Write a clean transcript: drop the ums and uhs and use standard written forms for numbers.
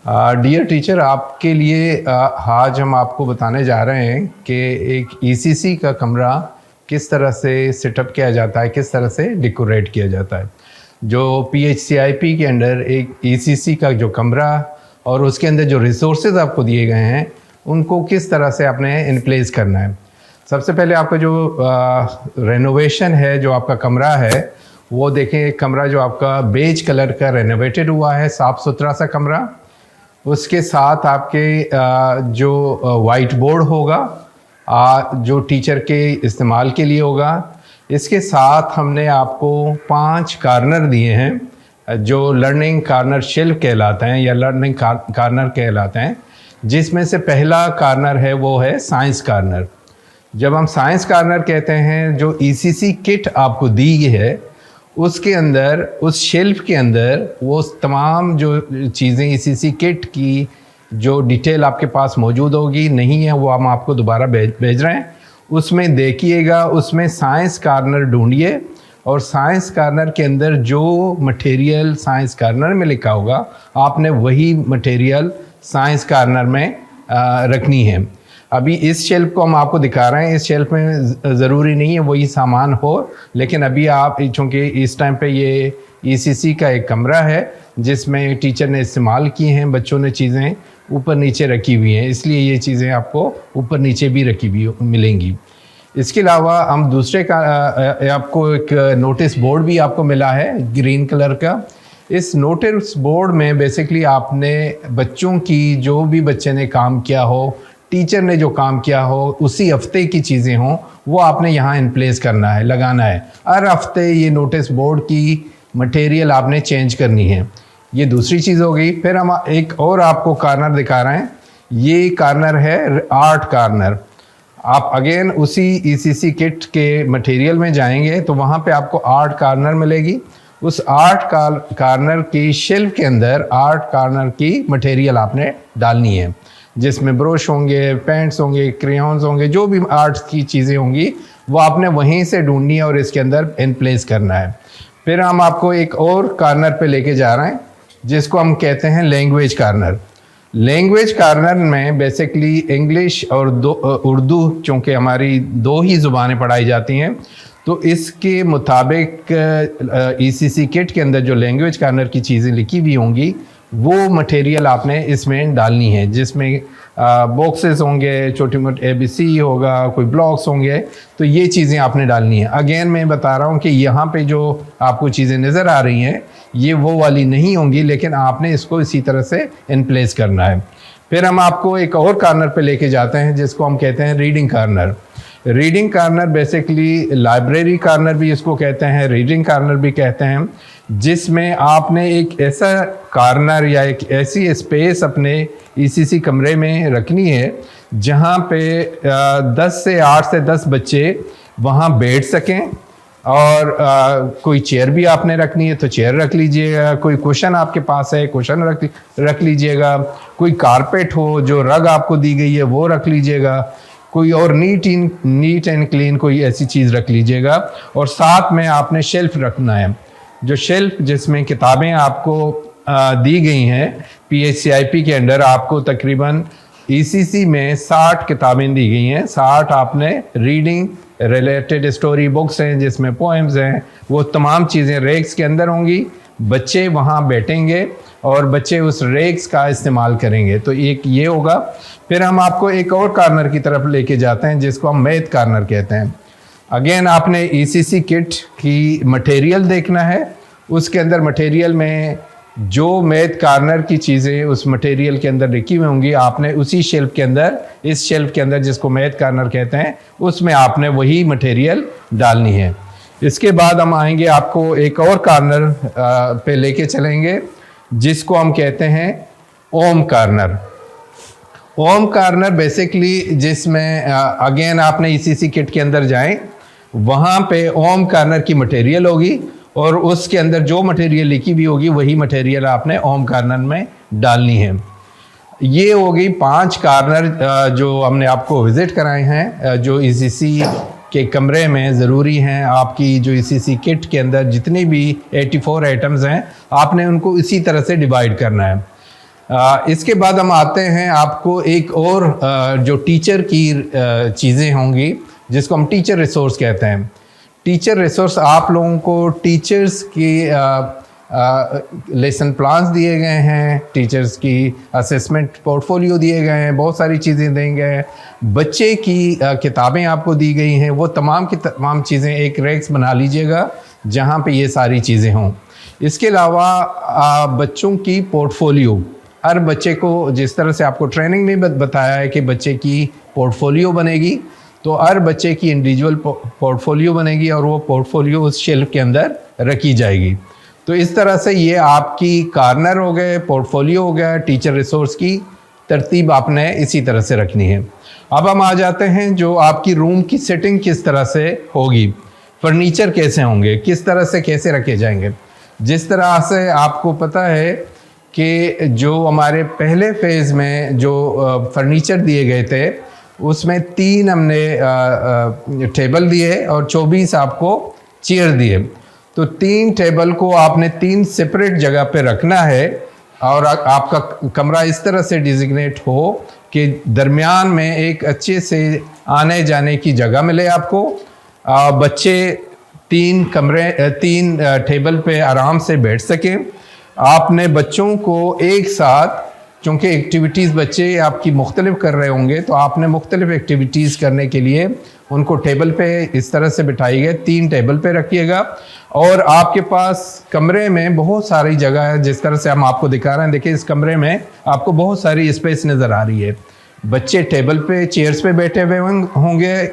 Dear teacher, आपके लिए आज हम आपको बताने जा रहे हैं कि एक ईसीसी का कमरा किस तरह से सेटअप किया जाता है, किस तरह से डेकोरेट किया जाता है। जो पीएचसीआईपी के अंडर एक ईसीसी का जो कमरा और उसके अंदर जो रिसोर्सेज आपको दिए गए हैं उनको किस तरह से आपने इन प्लेस करना है। सबसे पहले आपका जो रेनोवेशन है, जो आपका कमरा है वो देखें। कमरा जो आपका बेज कलर का रेनोवेटेड हुआ है, साफ़ सुथरा सा कमरा। उसके साथ आपके जो वाइट बोर्ड होगा जो टीचर के इस्तेमाल के लिए होगा। इसके साथ हमने आपको 5 कार्नर दिए हैं जो लर्निंग कार्नर शेल्फ कहलाते हैं या लर्निंग कार्नर कहलाते हैं, जिसमें से पहला कार्नर है वो है साइंस कार्नर। जब हम साइंस कार्नर कहते हैं, जो ईसीसी किट आपको दी है उसके अंदर, उस शेल्फ के अंदर वो तमाम जो चीज़ें ईसीसी किट की जो डिटेल आपके पास मौजूद होगी, नहीं है वो हम आपको दोबारा भेज रहे हैं। उसमें देखिएगा, उसमें साइंस कार्नर ढूंढिए और साइंस कार्नर के अंदर जो मटेरियल साइंस कार्नर में लिखा होगा आपने वही मटेरियल साइंस कार्नर में रखनी है। अभी इस शेल्फ को हम आपको दिखा रहे हैं। इस शेल्फ में ज़रूरी नहीं है वही सामान हो, लेकिन अभी आप चूँकि इस टाइम पे ये ईसीसी का एक कमरा है जिसमें टीचर ने इस्तेमाल किए हैं, बच्चों ने चीज़ें ऊपर नीचे रखी हुई हैं, इसलिए ये चीज़ें आपको ऊपर नीचे भी रखी हुई मिलेंगी। इसके अलावा हम दूसरे का आपको एक नोटिस बोर्ड भी आपको मिला है ग्रीन कलर का। इस नोटिस बोर्ड में बेसिकली आपने बच्चों की, जो भी बच्चे ने काम किया हो, टीचर ने जो काम किया हो, उसी हफ्ते की चीज़ें हों वो आपने यहाँ इन प्लेस करना है, लगाना है। हर हफ्ते ये नोटिस बोर्ड की मटेरियल आपने चेंज करनी है। ये दूसरी चीज़ हो गई। फिर हम एक और आपको कार्नर दिखा रहे हैं। ये कार्नर है आर्ट कार्नर। आप अगेन उसी ईसीसी किट के मटेरियल में जाएंगे तो वहाँ पे आपको आर्ट कार्नर मिलेगी। उस आर्ट कार्नर की शेल्फ के अंदर आर्ट कार्नर की मटेरियल आपने डालनी है, जिसमें ब्रश होंगे, पेंट्स होंगे, क्रेयॉन्स होंगे, जो भी आर्ट की चीज़ें होंगी वो आपने वहीं से ढूंढनी है और इसके अंदर इन प्लेस करना है। फिर हम आपको एक और कार्नर पे लेके जा रहे हैं जिसको हम कहते हैं लैंग्वेज कार्नर। लैंग्वेज कार्नर में बेसिकली इंग्लिश और उर्दू, चूँकि हमारी 2 ही ज़ुबानें पढ़ाई जाती हैं, तो इसके मुताबिक ईसीसी किट के अंदर जो लैंग्वेज कार्नर की चीज़ें लिखी हुई होंगी वो मटेरियल आपने इसमें डालनी है, जिसमें बॉक्सेस होंगे, छोटी मोटी एबीसी होगा, कोई ब्लॉक्स होंगे, तो ये चीज़ें आपने डालनी है। अगेन मैं बता रहा हूँ कि यहाँ पे जो आपको चीज़ें नज़र आ रही हैं ये वो वाली नहीं होंगी, लेकिन आपने इसको इसी तरह से इन प्लेस करना है। फिर हम आपको एक और कार्नर पे लेके जाते हैं जिसको हम कहते हैं reading corner. Reading corner basically library corner भी इसको कहते हैं, रीडिंग कार्नर भी कहते हैं, जिसमें आपने एक ऐसा कार्नर या एक ऐसी स्पेस अपने ईसीसी कमरे में रखनी है जहां पे 10 से 8 से 10 बच्चे वहां बैठ सकें। और कोई चेयर भी आपने रखनी है तो चेयर रख लीजिएगा, कोई कुशन आपके पास है कुशन रख लीजिएगा, कोई कारपेट हो, जो रग आपको दी गई है वो रख लीजिएगा, कोई और नीट एंड क्लीन कोई ऐसी चीज़ रख लीजिएगा। और साथ में आपने शेल्फ रखना है, जो शेल्फ जिसमें किताबें आपको दी गई हैं। पीएचसीआईपी के अंडर आपको तकरीबन ईसीसी में 60 किताबें दी गई हैं। 60 आपने रीडिंग रिलेटेड स्टोरी बुक्स हैं जिसमें पोएम्स हैं, वो तमाम चीज़ें रेक्स के अंदर होंगी। बच्चे वहाँ बैठेंगे और बच्चे उस रेक्स का इस्तेमाल करेंगे, तो एक ये होगा। फिर हम आपको एक और कार्नर की तरफ लेके जाते हैं जिसको हम मैथ कार्नर कहते हैं। अगेन आपने ईसीसी किट की मटेरियल देखना है, उसके अंदर मटेरियल में जो मैथ कार्नर की चीज़ें उस मटेरियल के अंदर लिखी हुई होंगी आपने उसी शेल्फ के अंदर, इस शेल्फ के अंदर जिसको मैथ कार्नर कहते हैं, उसमें आपने वही मटेरियल डालनी है। इसके बाद हम आएंगे आपको एक और कार्नर पे लेके चलेंगे जिसको हम कहते हैं ओम कार्नर। ओम कार्नर बेसिकली जिसमें अगेन आपने ईसीसी किट के अंदर जाएं, वहाँ पे ओम कार्नर की मटेरियल होगी और उसके अंदर जो मटेरियल लिखी भी होगी वही मटेरियल आपने ओम कार्नर में डालनी है। ये हो गई 5 कार्नर जो हमने आपको विज़िट कराए हैं, जो ईसीसी के कमरे में ज़रूरी हैं। आपकी जो ईसीसी किट के अंदर जितनी भी 84 आइटम्स हैं आपने उनको इसी तरह से डिवाइड करना है। इसके बाद हम आते हैं आपको एक और जो टीचर की चीज़ें होंगी जिसको हम टीचर रिसोर्स कहते हैं। टीचर रिसोर्स आप लोगों को टीचर्स की लेसन प्लान्स दिए गए हैं, टीचर्स की असेसमेंट पोर्टफोलियो दिए गए हैं, बहुत सारी चीज़ें देंगे हैं, बच्चे की किताबें आपको दी गई हैं। वो तमाम की तमाम चीज़ें एक रैक्स बना लीजिएगा जहाँ पे ये सारी चीज़ें हों। इसके अलावा बच्चों की पोर्टफोलियो, हर बच्चे को जिस तरह से आपको ट्रेनिंग में बताया है कि बच्चे की पोर्टफोलियो बनेगी, तो हर बच्चे की इंडिविजुअल पोर्टफोलियो बनेगी और वो पोर्टफोलियो उस शेल्फ के अंदर रखी जाएगी। तो इस तरह से ये आपकी कार्नर हो गए, पोर्टफोलियो हो गया, टीचर रिसोर्स की तरतीब आपने इसी तरह से रखनी है। अब हम आ जाते हैं जो आपकी रूम की सेटिंग किस तरह से होगी, फर्नीचर कैसे होंगे, किस तरह से कैसे रखे जाएंगे। जिस तरह से आपको पता है कि जो हमारे पहले फेज़ में जो फर्नीचर दिए गए थे उसमें 3 हमने टेबल दिए और 24 आपको चेयर दिए। तो 3 टेबल को आपने 3 सेपरेट जगह पे रखना है और आपका कमरा इस तरह से डिजिग्नेट हो कि दरमियान में एक अच्छे से आने जाने की जगह मिले आपको। बच्चे 3 टेबल पे आराम से बैठ सकें। आपने बच्चों को एक साथ, चूँकि एक्टिविटीज़ बच्चे आपकी मुख्तलिफ कर रहे होंगे, तो आपने मुख्तलिफ एक्टिविटीज़ करने के लिए उनको टेबल पे इस तरह से बिठाइए, 3 टेबल पे रखिएगा। और आपके पास कमरे में बहुत सारी जगह है, जिस तरह से हम आपको दिखा रहे हैं। देखिए इस कमरे में आपको बहुत सारी स्पेस नज़र आ रही है। बच्चे टेबल पे, चेयर्स पे बैठे हुए होंगे,